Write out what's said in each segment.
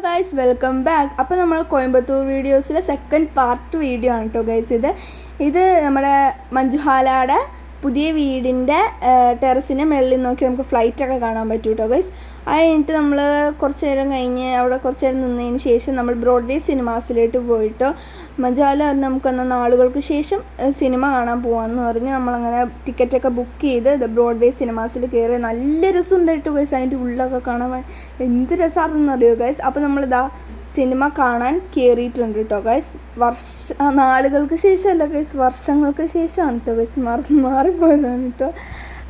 Guys, welcome back. അപ്പോൾ നമ്മൾ Coimbatore വീഡിയോസിലെ second part video ആണ് കേട്ടോ ഗൈസ്. ഇത് നമ്മുടെ മഞ്ജുഹാലയുടെ പുതിയ വീടിൻ്റെ ടെറസിൻ്റെ മുകളിൽ നോക്കി നമുക്ക് ഫ്ലൈറ്റൊക്കെ കാണാൻ പറ്റും കേട്ടോ ഗൈസ്. അത് കഴിഞ്ഞിട്ട് നമ്മൾ കുറച്ച് നേരം കഴിഞ്ഞ് അവിടെ കുറച്ച് നേരം നിന്നതിന് ശേഷം നമ്മൾ ബ്രോഡ്വേ സിനിമാസിലോട്ട് പോയിട്ടോ. മഞ്ജുഹാല നമുക്കൊന്ന് നാളുകൾക്ക് ശേഷം സിനിമ കാണാൻ പോകാമെന്ന് പറഞ്ഞ് നമ്മളങ്ങനെ ടിക്കറ്റൊക്കെ ബുക്ക് ചെയ്ത് ബ്രോഡ്വേ സിനിമാസിൽ കയറി. നല്ല രസമുണ്ടായിട്ട് ഗൈസ്, അതിൻ്റെ ഉള്ളൊക്കെ കാണാൻ എന്ത് രസമാണെന്ന് അറിയോ ഗൈസ്. അപ്പോൾ നമ്മളിതാ സിനിമ കാണാൻ കയറിയിട്ടുണ്ട് കേട്ടോ ഗൈസ്. നാളുകൾക്ക് ശേഷമല്ല ഗൈസ്, വർഷങ്ങൾക്ക് ശേഷമാണ് കേട്ടോ ഗൈസ്. മാറിപ്പോയതാണ് കേട്ടോ.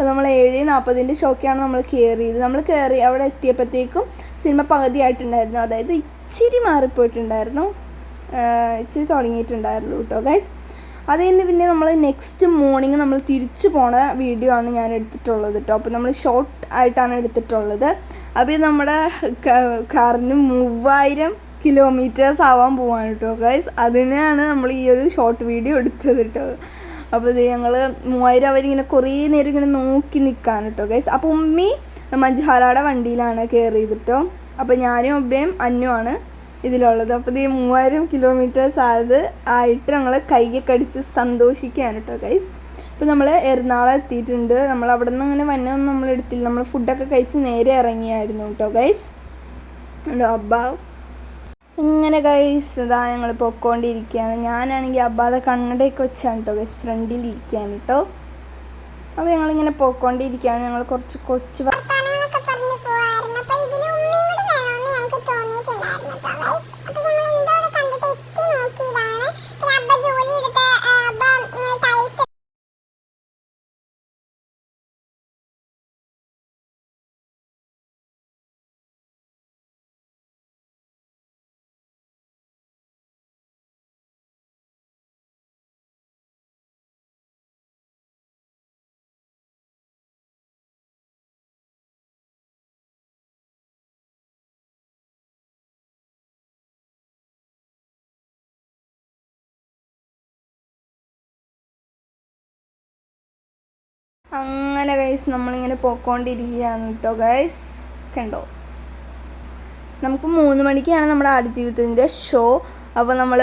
നമ്മൾ 7:40 ഷോക്കാണ് നമ്മൾ കയറിയത്. നമ്മൾ കയറി അവിടെ എത്തിയപ്പോഴത്തേക്കും സിനിമ പകുതിയായിട്ടുണ്ടായിരുന്നു, അതായത് ഇച്ചിരി മാറിപ്പോയിട്ടുണ്ടായിരുന്നു, ഇച്ചിരി തുടങ്ങിയിട്ടുണ്ടായിരുന്നു കേട്ടോ ഗൈസ്. അത് കഴിഞ്ഞ് പിന്നെ നമ്മൾ നെക്സ്റ്റ് മോർണിംഗ് നമ്മൾ തിരിച്ചു പോണ വീഡിയോ ആണ് ഞാൻ എടുത്തിട്ടുള്ളത് കേട്ടോ. അപ്പോൾ നമ്മൾ ഷോർട്ട് ആയിട്ടാണ് എടുത്തിട്ടുള്ളത്. അപ്പോൾ നമ്മുടെ കാറിന് 3000 കിലോമീറ്റേഴ്സ് ആവാൻ പോവാണ് കേട്ടോ ഗൈസ്. അതിനാണ് നമ്മൾ ഈ ഒരു ഷോർട്ട് വീഡിയോ എടുത്തത് കേട്ടോ. അപ്പോൾ ഇത് ഞങ്ങൾ 3000 അവരിങ്ങനെ കുറേ നേരം ഇങ്ങനെ നോക്കി നിൽക്കാൻ കേട്ടോ ഗൈസ്. അപ്പോൾ ഉമ്മി മഞ്ജുഹാലയുടെ വണ്ടിയിലാണ് കയറിയത് കേട്ടോ. അപ്പോൾ ഞാനും ഉമ്മയും അന്നുമാണ് ഇതിലുള്ളത്. അപ്പോൾ ഇത് 3000 കിലോമീറ്റേഴ്സ് ആയിട്ട് ഞങ്ങൾ കൈയൊക്കെ അടിച്ച് സന്തോഷിക്കുകയാണ് കേട്ടോ ഗൈസ്. ഇപ്പോൾ നമ്മൾ എറണാകുളം എത്തിയിട്ടുണ്ട്. നമ്മൾ അവിടെ നിന്ന് അങ്ങനെ വന്നതൊന്നും നമ്മൾ എടുത്തില്ല. നമ്മൾ ഫുഡൊക്കെ കഴിച്ച് നേരെ ഇറങ്ങിയായിരുന്നു കേട്ടോ ഗൈസ്. അബ്ബ ഇങ്ങനെ ഗൈസ് ഇതാ ഞങ്ങൾ പൊയ്ക്കൊണ്ടിരിക്കുകയാണ്. ഞാനാണെങ്കിൽ അബ്ബയുടെ കണ്ണടയൊക്കെ വെച്ചാണ് കേട്ടോ ഗൈസ് ഫ്രണ്ടിലിരിക്കുകയാണ് കേട്ടോ. അപ്പോൾ ഞങ്ങളിങ്ങനെ പൊയ്ക്കൊണ്ടിരിക്കുകയാണ്. ഞങ്ങൾ കുറച്ച് കൊച്ചു അങ്ങനെ ഗൈസ് നമ്മളിങ്ങനെ പോയിക്കൊണ്ടിരിക്കുകയാണ് കേട്ടോ ഗൈസ്. കണ്ടോ, നമുക്ക് 3 മണിക്കാണ് നമ്മുടെ ആടുജീവിതത്തിൻ്റെ ഷോ. അപ്പോൾ നമ്മൾ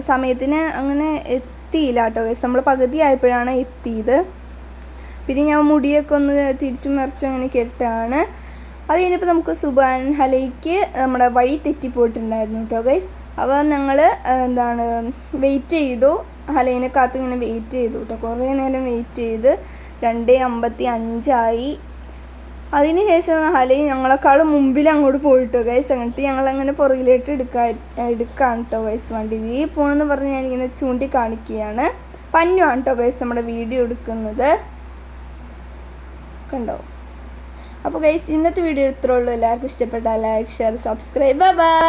സമയത്തിന് അങ്ങനെ എത്തിയില്ല കേട്ടോ ഗൈസ്. നമ്മൾ പകുതി ആയപ്പോഴാണ് എത്തിയത്. പിന്നെ ഞാൻ മുടിയൊക്കെ ഒന്ന് തിരിച്ചും മറിച്ചും അങ്ങനെ കെട്ടാണ്. അത് കഴിഞ്ഞപ്പോൾ നമുക്ക് സുബാൻ ഹലയ്ക്ക് നമ്മുടെ വഴി തെറ്റിപ്പോയിട്ടുണ്ടായിരുന്നു കേട്ടോ ഗൈസ്. അപ്പോൾ ഞങ്ങൾ വെയിറ്റ് ചെയ്തു, ഹലേനെ കാത്ത് ഇങ്ങനെ വെയിറ്റ് ചെയ്തു കേട്ടോ. കുറേ നേരം വെയിറ്റ് ചെയ്ത് 2:55 അതിന് ശേഷം ഹലി ഞങ്ങളെക്കാളും മുമ്പിൽ അങ്ങോട്ട് പോയിട്ടോ ഗൈസ്. എന്നിട്ട് ഞങ്ങളങ്ങനെ പുറകിലേക്ക് എടുക്കുകയാണ് കേട്ടോ ഗൈസ്. വണ്ടി ഈ പോകണമെന്ന് പറഞ്ഞ് ഞാനിങ്ങനെ ചൂണ്ടി കാണിക്കുകയാണ്. പന്നുമാണ് കേട്ടോ ഗൈസ് നമ്മുടെ വീഡിയോ എടുക്കുന്നത്, കണ്ടോ. അപ്പോൾ ഗൈസ് ഇന്നത്തെ വീഡിയോ ഇത്രേ ഉള്ളൂ. എല്ലാവർക്കും ഇഷ്ടപ്പെട്ടാൽ ലൈക്ക്, ഷെയർ, സബ്സ്ക്രൈബ്. ബൈ.